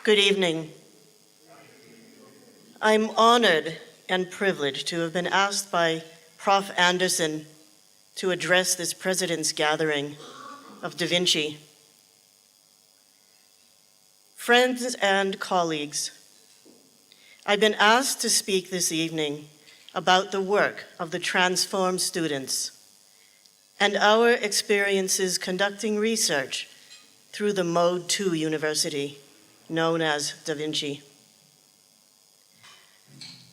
Good evening. I'm honored and privileged to have been asked by Prof. Anderson to address this President's gathering of Da Vinci. Friends and colleagues, I've been asked to speak this evening about the work of the transformed students and our experiences conducting research through the Mode 2 University, known as Da Vinci.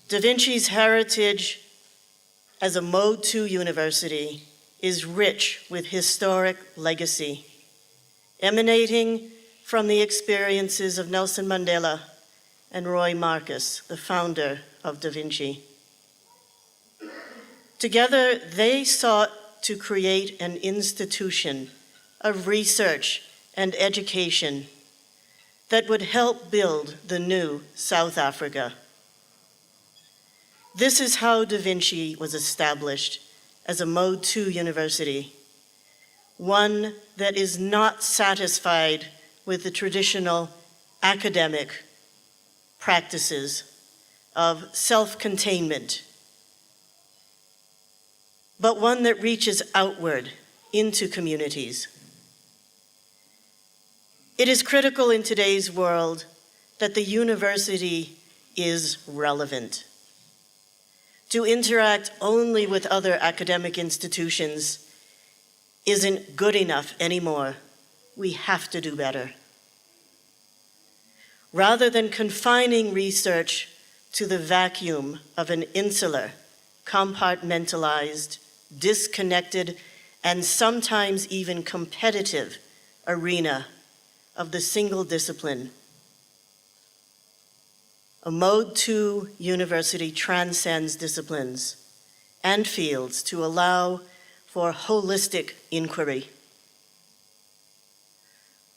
Da Vinci's heritage as a Mode 2 university is rich with historic legacy, emanating from the experiences of Nelson Mandela and Roy Marcus, the founder of Da Vinci. Together, they sought to create an institution of research and education that would help build the new South Africa. This is how Da Vinci was established as a Mode 2 university, one that is not satisfied with the traditional academic practices of self-containment, but one that reaches outward into communities. It is critical in today's world that the university is relevant. To interact only with other academic institutions isn't good enough anymore. We have to do better. Rather than confining research to the vacuum of an insular, compartmentalized, disconnected, and sometimes even competitive arena of the single discipline, a Mode 2 university transcends disciplines and fields to allow for holistic inquiry.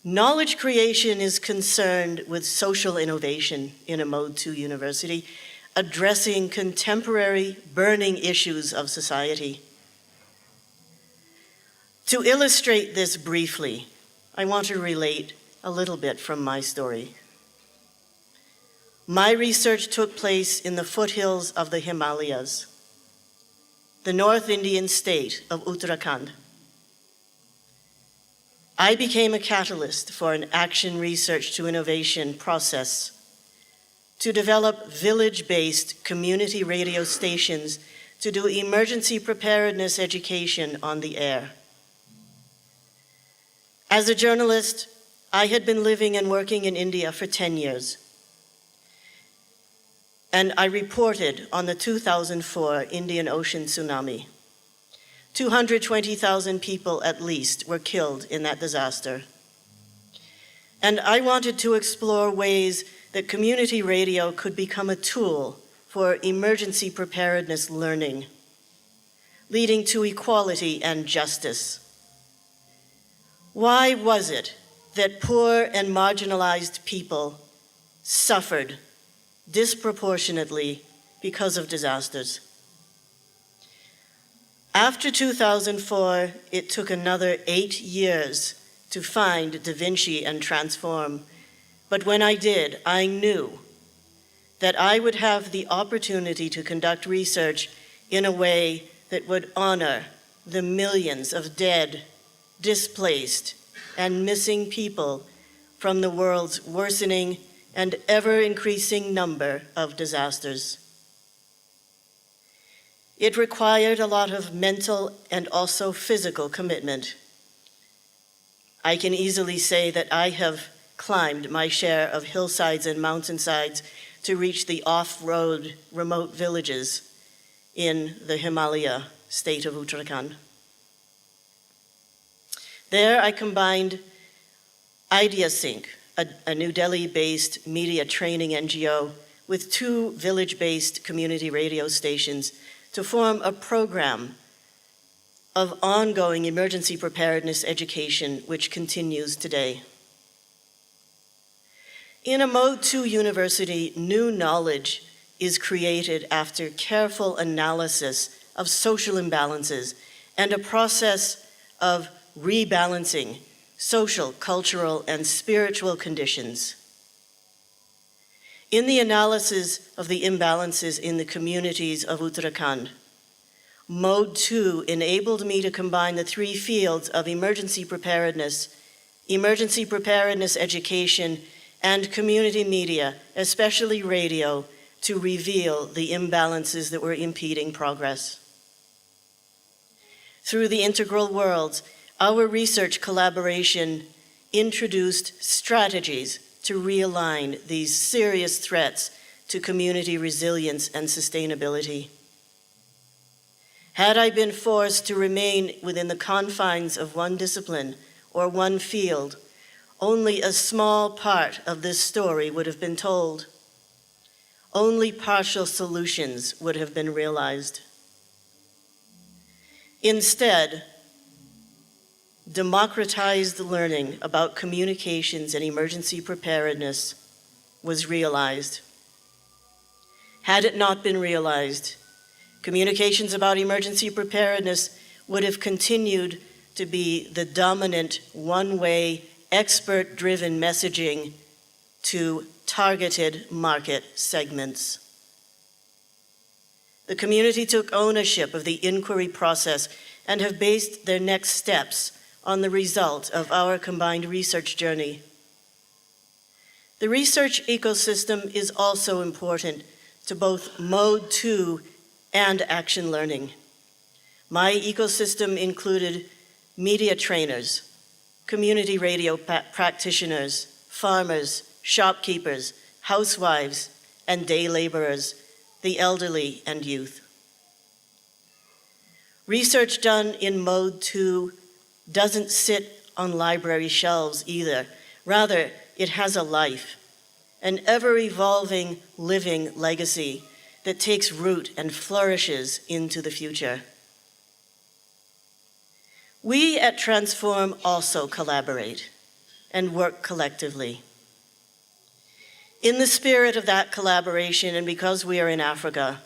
Knowledge creation is concerned with social innovation in a Mode 2 university, addressing contemporary burning issues of society. To illustrate this briefly, I want to relate a little bit from my story. My research took place in the foothills of the Himalayas, the North Indian state of Uttarakhand. I became a catalyst for an action research to innovation process to develop village-based community radio stations to do emergency preparedness education on the air. As a journalist, I had been living and working in India for 10 years. And I reported on the 2004 Indian Ocean tsunami. 220,000 people at least were killed in that disaster. And I wanted to explore ways that community radio could become a tool for emergency preparedness learning, leading to equality and justice. Why was it that poor and marginalized people suffered disproportionately because of disasters? After 2004, it took another 8 years to find Da Vinci and transform. But when I did, I knew that I would have the opportunity to conduct research in a way that would honor the millions of dead, displaced, and missing people from the world's worsening and ever-increasing number of disasters. It required a lot of mental and also physical commitment. I can easily say that I have climbed my share of hillsides and mountainsides to reach the off-road remote villages in the Himalaya state of Uttarakhand. There I combined IdeaSync, a New Delhi-based media training NGO, with 2 village-based community radio stations to form a program of ongoing emergency preparedness education, which continues today. In a Mode 2 university, new knowledge is created after careful analysis of social imbalances and a process of rebalancing social, cultural, and spiritual conditions. In the analysis of the imbalances in the communities of Uttarakhand, Mode 2 enabled me to combine the three fields of emergency preparedness education, and community media, especially radio, to reveal the imbalances that were impeding progress. Through the integral worlds, our research collaboration introduced strategies to realign these serious threats to community resilience and sustainability. Had I been forced to remain within the confines of one discipline or one field, only a small part of this story would have been told. Only partial solutions would have been realized. Instead, democratized learning about communications and emergency preparedness was realized. Had it not been realized, communications about emergency preparedness would have continued to be the dominant one-way, expert-driven messaging to targeted market segments. The community took ownership of the inquiry process and have based their next steps on the result of our combined research journey. The research ecosystem is also important to both Mode 2 and action learning. My ecosystem included media trainers, community radio practitioners, farmers, shopkeepers, housewives, and day laborers, the elderly and youth. Research done in Mode 2 doesn't sit on library shelves either. Rather, it has a life, an ever-evolving living legacy that takes root and flourishes into the future. We at Transform also collaborate and work collectively. In the spirit of that collaboration, and because we are in Africa,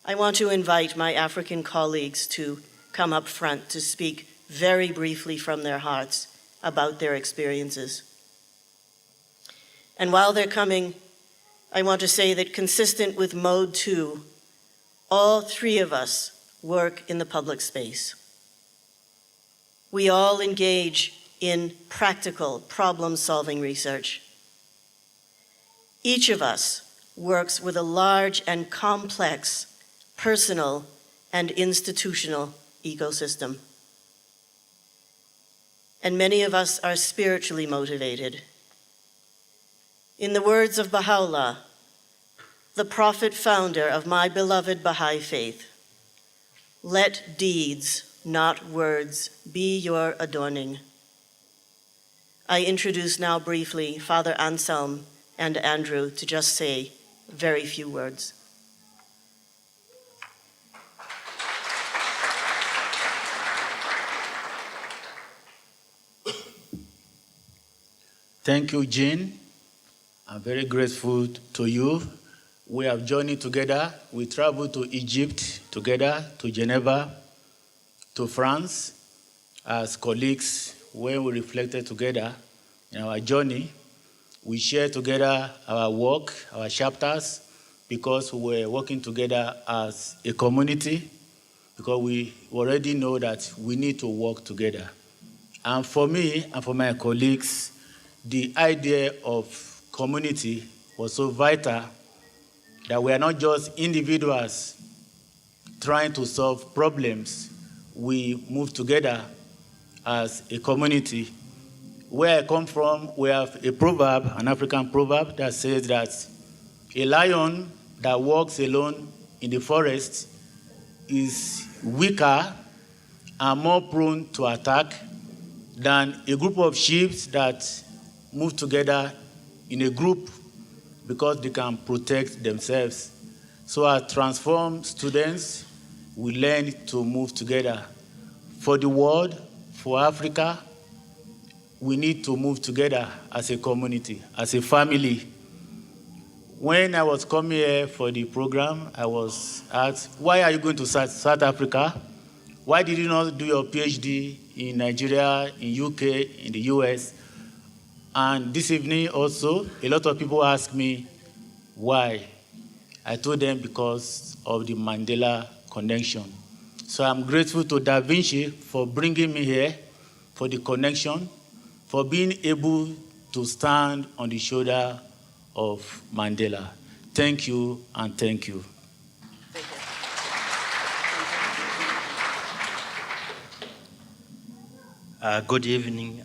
I want to invite my African colleagues to come up front to speak very briefly from their hearts about their experiences. And while they're coming, I want to say that consistent with Mode 2, all three of us work in the public space. We all engage in practical problem-solving research. Each of us works with a large and complex personal and institutional ecosystem. And many of us are spiritually motivated. In the words of Baha'u'llah, the prophet founder of my beloved Baha'i faith, let deeds, not words, be your adorning. I introduce now briefly Father Anselm and Andrew to just say very few words. Thank you, Jean. I'm very grateful to you. We have journeyed together. We traveled to Egypt together, to Geneva, to France, as colleagues, when we reflected together in our journey. We shared together our work, our chapters, because we were working together as a community, because we already know that we need to work together. And for me and for my colleagues, the idea of community was so vital that we are not just individuals trying to solve problems. We move together as a community. Where I come from, we have a proverb, an African proverb, that says that a lion that walks alone in the forest is weaker and more prone to attack than a group of sheep that move together in a group because they can protect themselves. So as Transform students, we learn to move together. For the world, for Africa, we need to move together as a community, as a family. When I was coming here for the program, I was asked, why are you going to South Africa? Why did you not do your PhD in Nigeria, in UK, in the US? And this evening also, a lot of people ask me, Why? I told them because of the Mandela connection. So I'm grateful to Da Vinci for bringing me here, for the connection, for being able to stand on the shoulder of Mandela. Thank you and thank you. Good evening,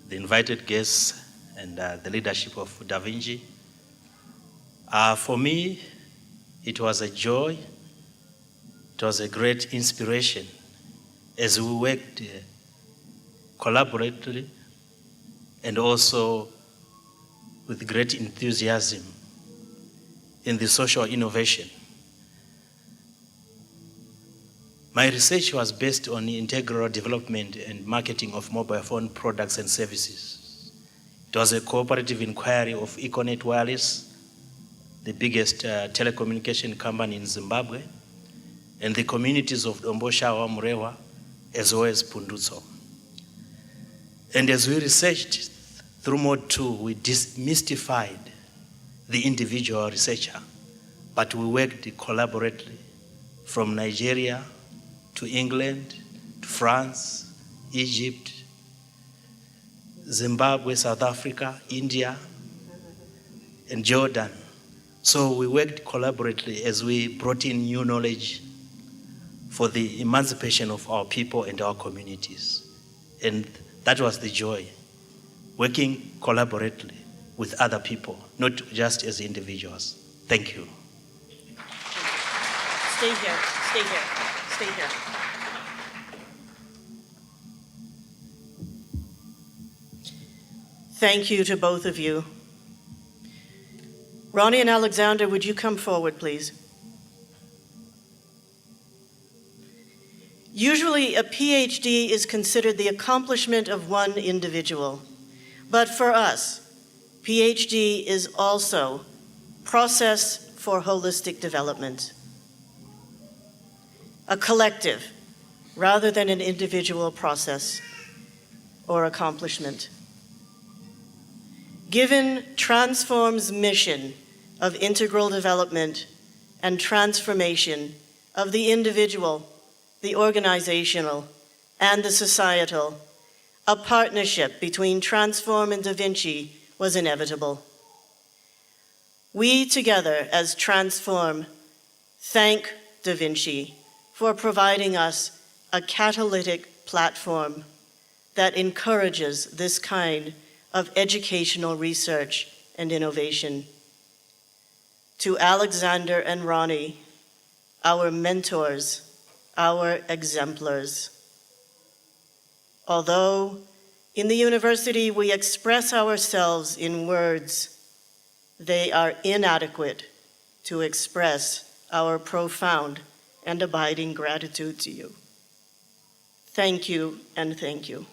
the invited guests and the leadership of Da Vinci. For me, it was a joy, it was a great inspiration as we worked collaboratively and also with great enthusiasm in the social innovation. My research was based on integral development and marketing of mobile phone products and services. It was a cooperative inquiry of Econet Wireless, the biggest telecommunication company in Zimbabwe, and the communities of Domboshawa, Murewa, as well as Pundutso. And as we researched through Mode 2, we demystified the individual researcher, but we worked collaboratively from Nigeria to England, to France, Egypt, Zimbabwe, South Africa, India, and Jordan. So we worked collaboratively as we brought in new knowledge for the emancipation of our people and our communities. And that was the joy, working collaboratively with other people, not just as individuals. Thank you. Stay here, stay here, stay here. Thank you to both of you. Ronnie and Alexander, would you come forward, please? Usually, a PhD is considered the accomplishment of one individual. But for us, PhD is also process for holistic development. A collective, rather than an individual process or accomplishment. Given Transform's mission of integral development and transformation of the individual, the organizational, and the societal, a partnership between Transform and Da Vinci was inevitable. We together as Transform thank Da Vinci for providing us a catalytic platform that encourages this kind of educational research and innovation. To Alexander and Ronnie, our mentors, our exemplars. Although in the university we express ourselves in words, they are inadequate to express our profound and abiding gratitude to you. Thank you and thank you.